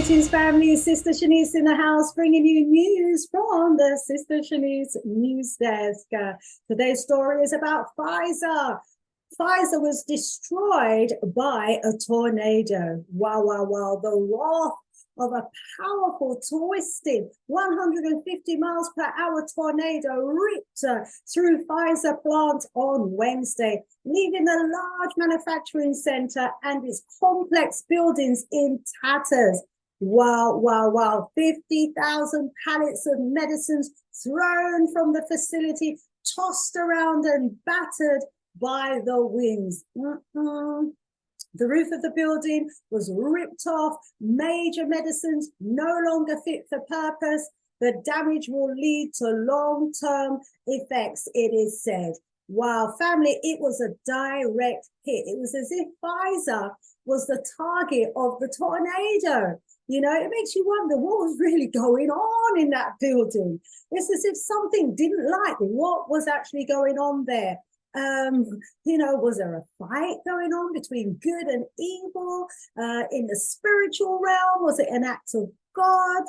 Greetings, family. Sister Shanice in the house, bringing you news from the Sister Shanice news desk. Today's story is about Pfizer. Pfizer was destroyed by a tornado. Wow, wow, wow. The wrath of a powerful, twisted 150 miles per hour tornado ripped through Pfizer plant on Wednesday, leaving a large manufacturing center and its complex buildings in tatters. Wow, wow, wow. 50,000 pallets of medicines thrown from the facility, tossed around and battered by the winds. The roof of the building was ripped off. Major medicines no longer fit for purpose. The damage will lead to long-term effects, it is said. Wow, family, it was a direct hit. It was as if Pfizer was the target of the tornado. You know, it makes you wonder what was really going on in that building. It's as if something didn't like what was actually going on there. Was there a fight going on between good and evil in the spiritual realm? Was it an act of God?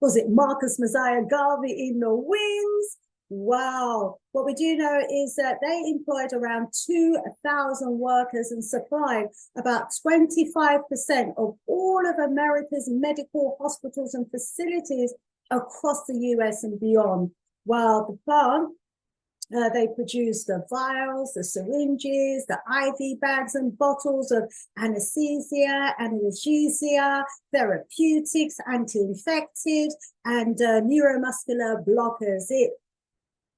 Was it Marcus Messiah Garvey in the winds? Wow. What we do know is that they employed around 2,000 workers and supplied about 25% of all of America's medical hospitals and facilities across the US and beyond. While the plant they produced the vials, the syringes, the IV bags and bottles of anesthesia, analgesia, therapeutics, anti-infectives, and neuromuscular blockers. It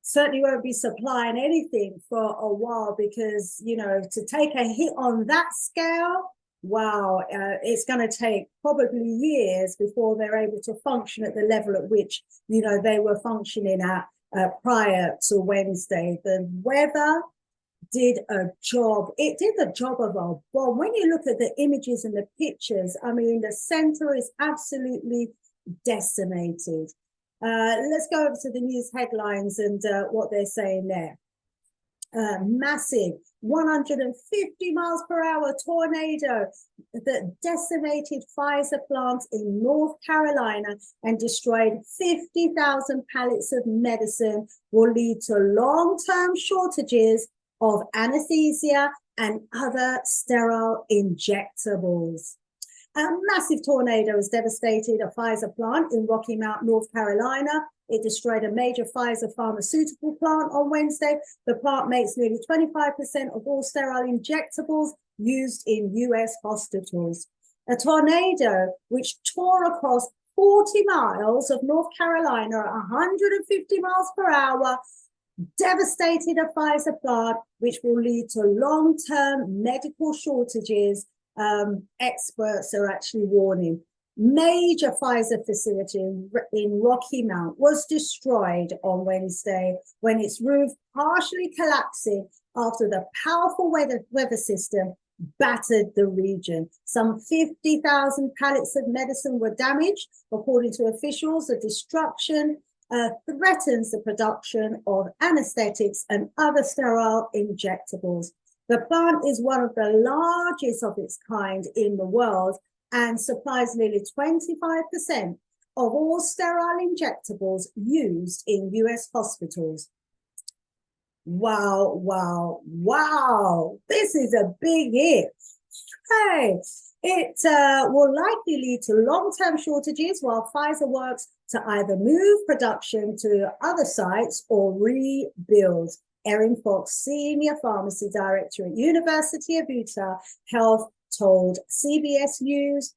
certainly won't be supplying anything for a while because, you know, to take a hit on that scale, wow, it's going to take probably years before they're able to function at the level at which, you know, they were functioning at prior to Wednesday. The weather did a job. It did the job of a bomb. When you look at the images and the pictures, I mean, the center is absolutely decimated. Let's go over to the news headlines and what they're saying there. Massive 150 miles per hour tornado that decimated Pfizer plant in North Carolina and destroyed 50,000 pallets of medicine will lead to long-term shortages of anesthesia and other sterile injectables. A massive tornado has devastated a Pfizer plant in Rocky Mount, North Carolina. It destroyed a major Pfizer pharmaceutical plant on Wednesday. The plant makes nearly 25% of all sterile injectables used in US hospitals. A tornado which tore across 40 miles of North Carolina at 150 miles per hour devastated a Pfizer plant, which will lead to long-term medical shortages. Experts are actually warning. Major Pfizer facility in Rocky Mount was destroyed on Wednesday when its roof partially collapsing after the powerful weather system battered the region. Some 50,000 pallets of medicine were damaged. According to officials, the destruction threatens the production of anesthetics and other sterile injectables. The plant is one of the largest of its kind in the world and supplies nearly 25% of all sterile injectables used in US hospitals. Wow, wow, wow. This is a big hit. Hey, it will likely lead to long-term shortages while Pfizer works to either move production to other sites or rebuild. Erin Fox, Senior Pharmacy Director at University of Utah Health, told CBS News.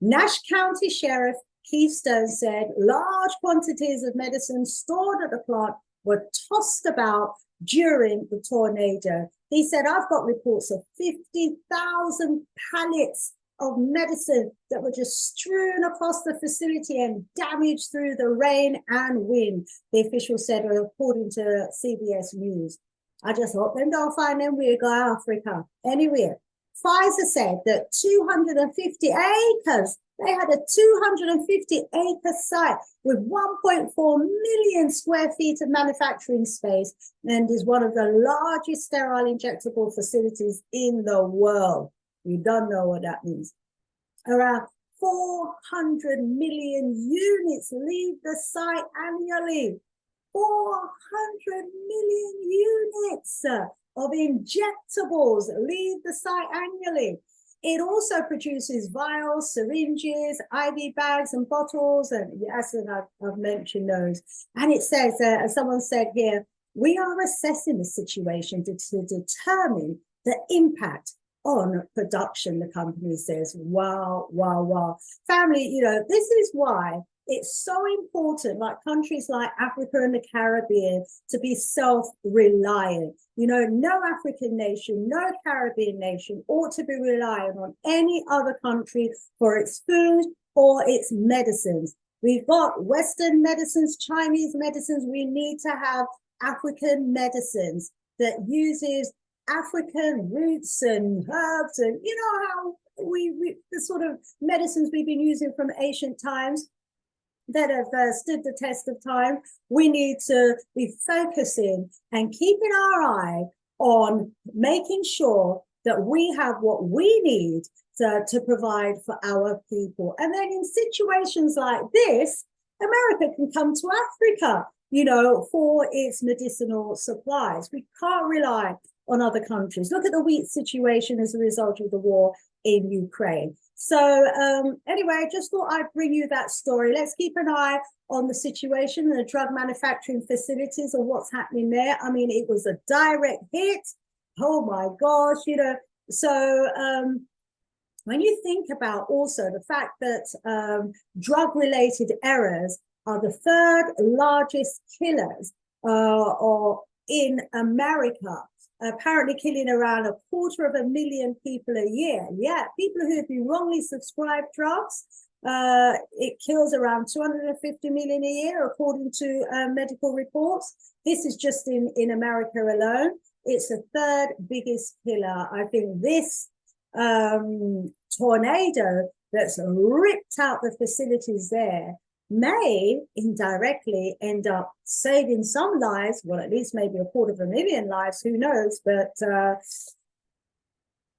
Nash County Sheriff Keith Stone said large quantities of medicine stored at the plant were tossed about during the tornado. He said, I've got reports of 50,000 pallets of medicine that were just strewn across the facility and damaged through the rain and wind, the official said, according to CBS News. I just hope them don't find them weird guy Africa. Anyway, Pfizer said that 250 acres, they had a 250-acre site with 1.4 million square feet of manufacturing space and is one of the largest sterile injectable facilities in the world. You don't know what that means. Around 400 million units leave the site annually. 400 million units of injectables leave the site annually. It also produces vials, syringes, IV bags and bottles. And yes, and I've mentioned those. And it says, as someone said here, we are assessing the situation to determine the impact on production, the company says. Wow, wow, wow. Family, you know, this is why it's so important, like countries like Africa and the Caribbean, to be self-reliant. You know, no African nation, no Caribbean nation ought to be relying on any other country for its food or its medicines. We've got Western medicines, Chinese medicines. We need to have African medicines that uses African roots and herbs, and you know how we the sort of medicines we've been using from ancient times that have stood the test of time. We need to be focusing and keeping our eye on making sure that we have what we need to provide for our people. And then in situations like this, America can come to Africa, you know, for its medicinal supplies. We can't rely on other countries. Look at the wheat situation as a result of the war in Ukraine. So anyway, I just thought I'd bring you that story. Let's keep an eye on the situation in the drug manufacturing facilities and what's happening there. I mean, it was a direct hit. Oh my gosh, you know. So when you think about also the fact that drug-related errors are the third largest killers or in America, apparently killing around 250,000 people a year. Yeah, people who have been wrongly prescribed drugs, it kills around 250 million a year, according to medical reports. This is just in America alone. It's the third biggest killer. I think this tornado that's ripped out the facilities there may indirectly end up saving some lives, well, at least maybe 250,000 lives, who knows, but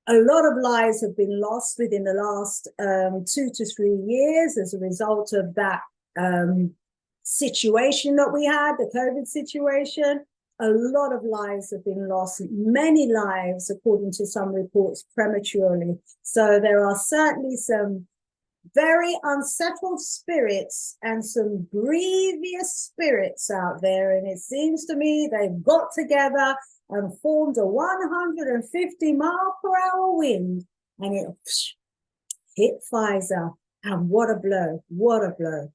a lot of lives have been lost within the last 2 to 3 years as a result of that situation that we had, the COVID situation. A lot of lives have been lost, many lives, according to some reports, prematurely. So there are certainly some very unsettled spirits and some grievous spirits out there. And it seems to me they've got together and formed a 150-mile-per-hour wind, and it hit Pfizer. And what a blow, what a blow.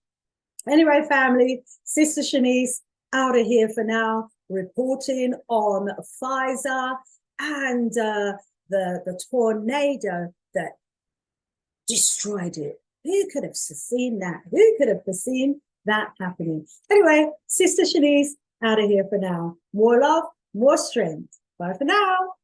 Anyway, family, Sister Shanice out of here for now, reporting on Pfizer and the tornado that destroyed it. Who could have seen that? Who could have foreseen that happening? Anyway, Sister Shanice out of here for now. More love, more strength. Bye for now.